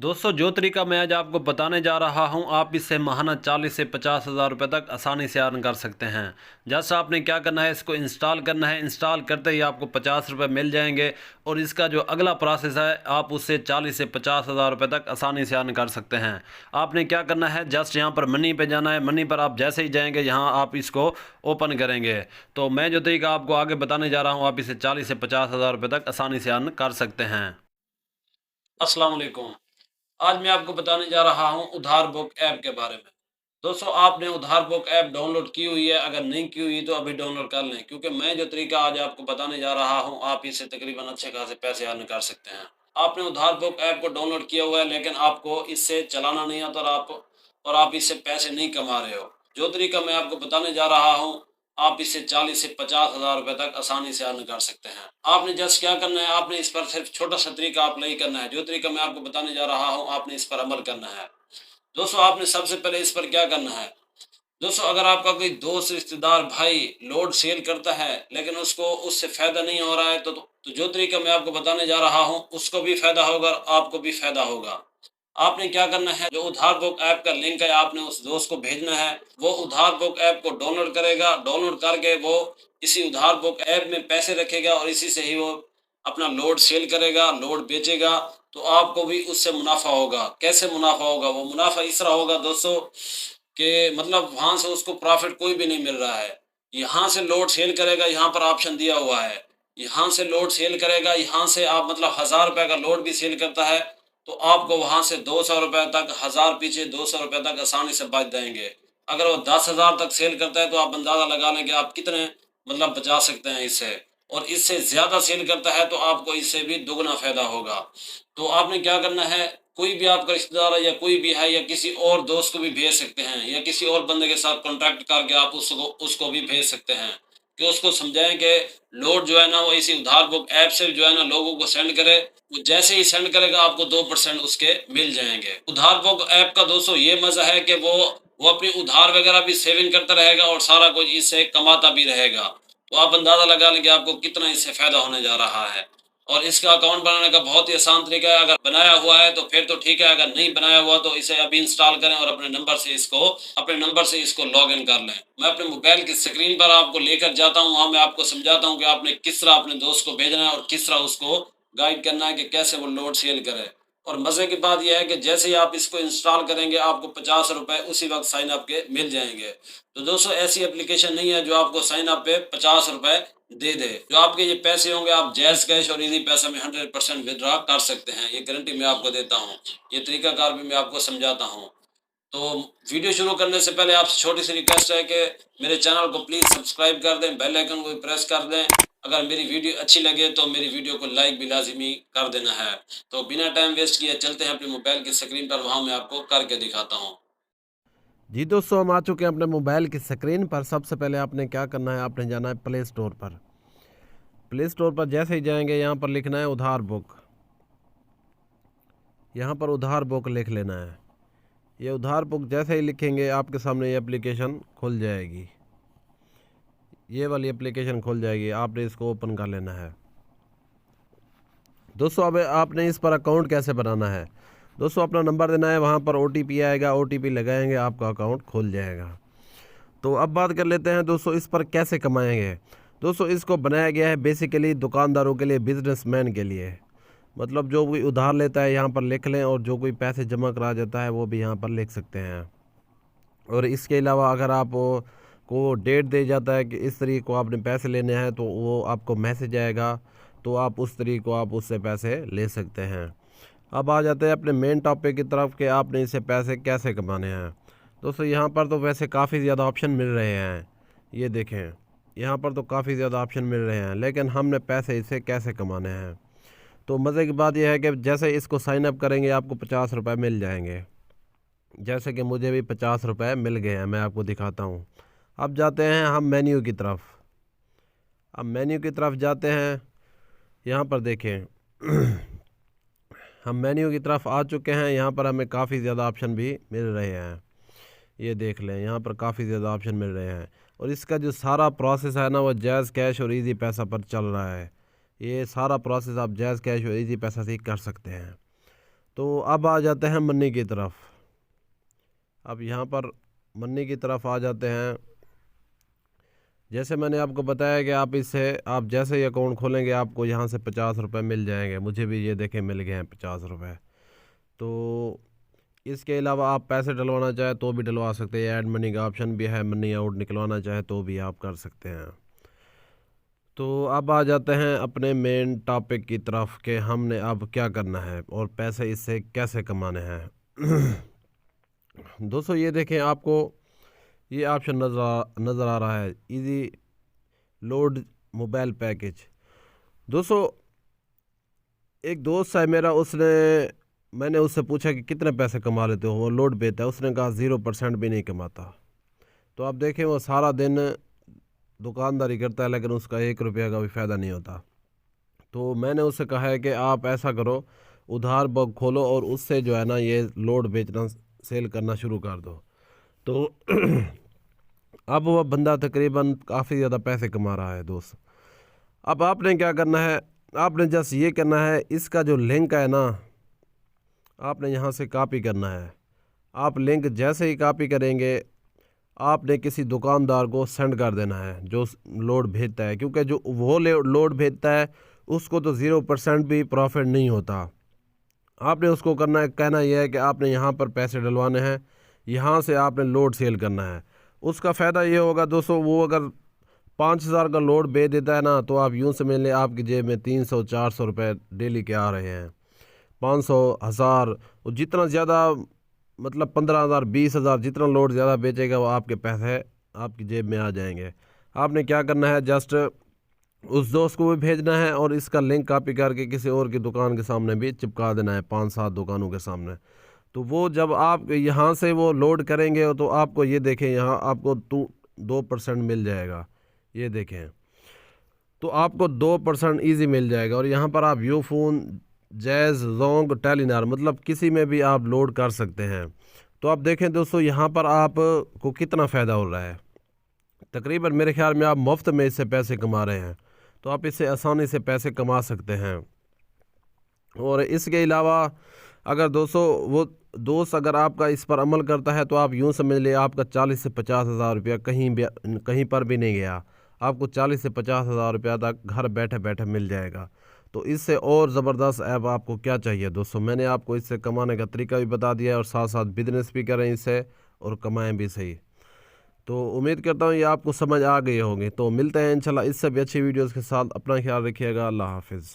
दोस्तों जो तरीका मैं आज आपको बताने जा रहा हूं, आप इससे माहाना 40 से 50 हज़ार रुपये तक आसानी से अर्न कर सकते हैं। जैसा आपने क्या करना है, इसको इंस्टॉल करना है। इंस्टॉल करते ही आपको 50 रुपये मिल जाएंगे और इसका जो अगला प्रोसेस है, आप उससे 40 से 50 हज़ार रुपये तक आसानी से अर्न कर सकते हैं। आपने क्या करना है, जस्ट यहाँ पर मनी पे जाना है। मनी पर आप जैसे ही जाएंगे, यहाँ आप इसको ओपन करेंगे। तो मैं जो तरीका आपको आगे बताने जा रहा हूँ, आप इसे 40 से 50 हज़ार रुपये तक आसानी से अर्न कर सकते हैं। अस्सलाम वालेकुम। आज मैं आपको बताने जा रहा हूं उधार बुक ऐप के बारे में। दोस्तों आपने उधार बुक ऐप डाउनलोड की हुई है? अगर नहीं की हुई तो अभी डाउनलोड कर लें, क्योंकि मैं जो तरीका आज आपको बताने जा रहा हूं, आप इससे तकरीबन अच्छे खासे पैसे अर्न कर सकते हैं। आपने उधार बुक ऐप को डाउनलोड किया हुआ है, लेकिन आपको इससे चलाना नहीं आता और आप इससे पैसे नहीं कमा रहे हो। जो तरीका मैं आपको बताने जा रहा हूँ, आप इससे 40 से 50 हज़ार रुपए तक आसानी से अर्न कर सकते हैं। आपने जस्ट क्या करना है, आपने इस पर सिर्फ छोटा सा तरीका अप्लाई करना है। जो तरीका मैं आपको बताने जा रहा हूँ, आपने इस पर अमल करना है। दोस्तों आपने सबसे पहले इस पर क्या करना है, दोस्तों अगर आपका कोई दोस्त, रिश्तेदार, भाई लोड सेल करता है, लेकिन उसको उससे फ़ायदा नहीं हो रहा है, तो जो तरीका मैं आपको बताने जा रहा हूँ, उसको भी फ़ायदा होगा और आपको भी फ़ायदा होगा। आपने क्या करना है, जो उधार बुक ऐप का लिंक है, आपने उस दोस्त को भेजना है। वो उधार बुक ऐप को डाउनलोड करेगा। डाउनलोड करके वो इसी उधार बुक ऐप में पैसे रखेगा और इसी से ही वो अपना लोड सेल करेगा, लोड बेचेगा। तो आपको भी उससे मुनाफा होगा। कैसे मुनाफा होगा? वो मुनाफा इस तरह होगा दोस्तों कि मतलब वहां से उसको प्रॉफिट कोई भी नहीं मिल रहा है। यहाँ से लोड सेल करेगा, यहाँ पर ऑप्शन दिया हुआ है। यहाँ से लोड सेल करेगा, यहाँ से आप मतलब 1000 रुपए का लोड भी सेल करता है, तो आपको वहां से 200 रुपए तक, 1000 पीछे 200 रुपए तक आसानी से बच जाएंगे। अगर वो 10,000 तक सेल करता है, तो आप अंदाजा लगा लें कि आप कितने मतलब बचा सकते हैं इससे। और इससे ज्यादा सेल करता है, तो आपको इससे भी दुगना फायदा होगा। तो आपने क्या करना है, कोई भी आपका रिश्तेदार है या कोई भी है, या किसी और दोस्त को भी भेज सकते हैं, या किसी और बंदे के साथ कॉन्टैक्ट करके आप उसको भी भेज सकते हैं कि उसको समझाएं कि लोड जो है ना, वो इसी उधार बुक ऐप से जो है ना लोगों को सेंड करे। वो जैसे ही सेंड करेगा, आपको 2% उसके मिल जाएंगे। उधार बुक ऐप का दोस्तों ये मजा है कि वो अपनी उधार वगैरह भी सेविंग करता रहेगा और सारा कुछ इससे कमाता भी रहेगा। तो आप अंदाजा लगा लें कि आपको कितना इससे फायदा होने जा रहा है। और इसका अकाउंट बनाने का बहुत ही आसान तरीका है। अगर बनाया हुआ है तो फिर तो ठीक है, अगर नहीं बनाया हुआ तो इसे अभी इंस्टॉल करें और अपने नंबर से इसको लॉग इन कर लें। मैं अपने मोबाइल की स्क्रीन पर आपको लेकर जाता हूँ, वहाँ मैं आपको समझाता हूँ कि आपने किस तरह अपने दोस्त को भेजना है और किस तरह उसको गाइड करना है कि कैसे वो लोड सेल करे। और मजे की बात यह है कि जैसे ही आप इसको इंस्टॉल करेंगे, आपको 50 रुपए उसी वक्त साइन अप के मिल जाएंगे। तो दोस्तों ऐसी एप्लीकेशन नहीं है जो आपको साइन अप पे 50 रुपए दे दे। जो आपके ये पैसे होंगे, आप जैज कैश और इजी पैसा में 100% विड्रॉ कर सकते हैं। ये गारंटी मैं आपको देता हूँ। ये तरीकाकार भी मैं आपको समझाता हूँ। तो वीडियो शुरू करने से पहले आपसे छोटी सी रिक्वेस्ट है कि मेरे चैनल को प्लीज़ सब्सक्राइब कर दें, बेल आइकन को भी प्रेस कर दें। अगर मेरी वीडियो अच्छी लगे तो मेरी वीडियो को लाइक भी लाजिमी कर देना है। तो बिना टाइम वेस्ट किए चलते हैं अपने मोबाइल की स्क्रीन पर, वहाँ मैं आपको करके दिखाता हूँ। जी दोस्तों, हम आ चुके हैं अपने मोबाइल की स्क्रीन पर। सबसे पहले आपने क्या करना है, आपने जाना है प्ले स्टोर पर। प्ले स्टोर पर जैसे ही जाएंगे, यहाँ पर लिखना है उधार बुक। यहाँ पर उधार बुक लिख लेना है। ये उधार बुक जैसे ही लिखेंगे, आपके सामने ये एप्लीकेशन खुल जाएगी। ये वाली एप्लीकेशन खुल जाएगी, आपने इसको ओपन कर लेना है। दोस्तों अब आपने इस पर अकाउंट कैसे बनाना है, दोस्तों अपना नंबर देना है, वहाँ पर OTP आएगा, OTP लगाएंगे, आपका अकाउंट खुल जाएगा। तो अब बात कर लेते हैं दोस्तों इस पर कैसे कमाएंगे। दोस्तों इसको बनाया गया है बेसिकली दुकानदारों के लिए, बिजनेसमैन के लिए। मतलब जो कोई उधार लेता है यहाँ पर लिख लें, और जो कोई पैसे जमा करा जाता है वो भी यहाँ पर लिख सकते हैं। और इसके अलावा अगर आप को डेट दे जाता है कि इस तरीक को आपने पैसे लेने हैं, तो वो आपको मैसेज आएगा, तो आप उस तरीक को आप उससे पैसे ले सकते हैं। अब आ जाते हैं अपने मेन टॉपिक की तरफ कि आपने इससे पैसे कैसे कमाने हैं। दोस्तों यहाँ पर तो वैसे काफ़ी ज़्यादा ऑप्शन मिल रहे हैं, ये देखें यहाँ पर तो काफ़ी ज़्यादा ऑप्शन मिल रहे हैं, लेकिन हमने पैसे इससे कैसे कमाने हैं। तो मज़े की बात यह है कि जैसे इसको साइन अप करेंगे, आपको 50 रुपये मिल जाएंगे। जैसे कि मुझे भी 50 रुपये मिल गए हैं, मैं आपको दिखाता हूँ। अब जाते हैं हम मेन्यू की तरफ। अब मेन्यू की तरफ जाते हैं, यहाँ पर देखें हम मेन्यू की तरफ आ चुके हैं। यहाँ पर हमें काफ़ी ज़्यादा ऑप्शन भी मिल रहे हैं, ये देख लें, यहाँ पर काफ़ी ज़्यादा ऑप्शन मिल रहे हैं। और इसका जो सारा प्रोसेस है ना, वो जैज़ कैश और इजी पैसा पर चल रहा है। ये सारा प्रोसेस आप जैज़ कैश और इजी पैसा से ही कर सकते हैं। तो अब आ जाते हैं मनी की तरफ। अब यहाँ पर मनी की तरफ आ जाते हैं। जैसे मैंने आपको बताया कि आप इससे आप जैसे ही अकाउंट खोलेंगे आपको यहाँ से 50 रुपये मिल जाएंगे। मुझे भी ये देखें मिल गए हैं 50 रुपये। तो इसके अलावा आप पैसे डलवाना चाहे तो भी डलवा सकते हैं। ऐड मनी का ऑप्शन भी है, मनी आउट निकलवाना चाहे तो भी आप कर सकते हैं। तो अब आ जाते हैं अपने मेन टॉपिक की तरफ कि हमने अब क्या करना है और पैसे इससे कैसे कमाने हैं। दोस्तों ये देखें, आपको ये ऑप्शन नज़र आ रहा है, इजी लोड मोबाइल पैकेज। दोस्तों एक दोस्त है मेरा, मैंने उससे पूछा कि कितने पैसे कमा लेते हो, वो लोड बेचता है। उसने कहा 0% भी नहीं कमाता। तो आप देखें वो सारा दिन दुकानदारी करता है लेकिन उसका 1 रुपया का भी फ़ायदा नहीं होता। तो मैंने उससे कहा है कि आप ऐसा करो, उधार बुक खोलो और उससे जो है ना ये लोड बेचना सेल करना शुरू कर दो। तो अब वह बंदा तकरीबन काफ़ी ज़्यादा पैसे कमा रहा है दोस्त। अब आपने क्या करना है, आपने जस्ट ये करना है, इसका जो लिंक है ना आपने यहाँ से कॉपी करना है। आप लिंक जैसे ही कॉपी करेंगे आपने किसी दुकानदार को सेंड कर देना है जो लोड भेजता है, क्योंकि जो वो लोड भेजता है उसको तो 0% भी प्रॉफिट नहीं होता। आपने उसको कहना यह है कि आपने यहाँ पर पैसे डलवाने हैं, यहाँ से आपने लोड सेल करना है। उसका फ़ायदा ये होगा दोस्तों, वो अगर 5000 का लोड बेच देता है ना तो आप यूँ समझ लें आपकी जेब में 300-400 रुपये डेली के आ रहे हैं। 500-1000 और जितना ज़्यादा मतलब 15,000 20,000 जितना लोड ज़्यादा बेचेगा वो आपके पैसे आपकी जेब में आ जाएंगे। आपने क्या करना है, जस्ट उस दोस्त को भी भेजना है और इसका लिंक कॉपी करके किसी और की दुकान के सामने भी चिपका देना है, 5-7 दुकानों के सामने। तो वो जब आप यहाँ से वो लोड करेंगे तो आपको ये देखें यहाँ आपको 2% मिल जाएगा। ये देखें तो आपको 2% ईजी मिल जाएगा। और यहाँ पर आप यूफोन, जैज़, जोंग, टेलीनार मतलब किसी में भी आप लोड कर सकते हैं। तो आप देखें दोस्तों यहाँ पर आपको कितना फ़ायदा हो रहा है। तकरीबन मेरे ख्याल में आप मुफ्त में इससे पैसे कमा रहे हैं। तो आप इससे आसानी से पैसे कमा सकते हैं। और इसके अलावा अगर दोस्तों वो दोस्त अगर आपका इस पर अमल करता है तो आप यूँ समझ ले आपका 40 से 50 हज़ार रुपया कहीं पर भी नहीं गया। आपको 40 से 50 हज़ार रुपया तक घर बैठे बैठे मिल जाएगा। तो इससे और ज़बरदस्त ऐप आपको क्या चाहिए दोस्तों। मैंने आपको इससे कमाने का तरीका भी बता दिया है और साथ साथ बिजनेस भी करें इससे और कमाएं भी सही। तो उम्मीद करता हूँ ये आपको समझ आ गई होंगी। तो मिलते हैं इंशाल्लाह इससे भी अच्छी वीडियोज़ के साथ। अपना ख्याल रखिएगा। अल्लाह हाफिज़।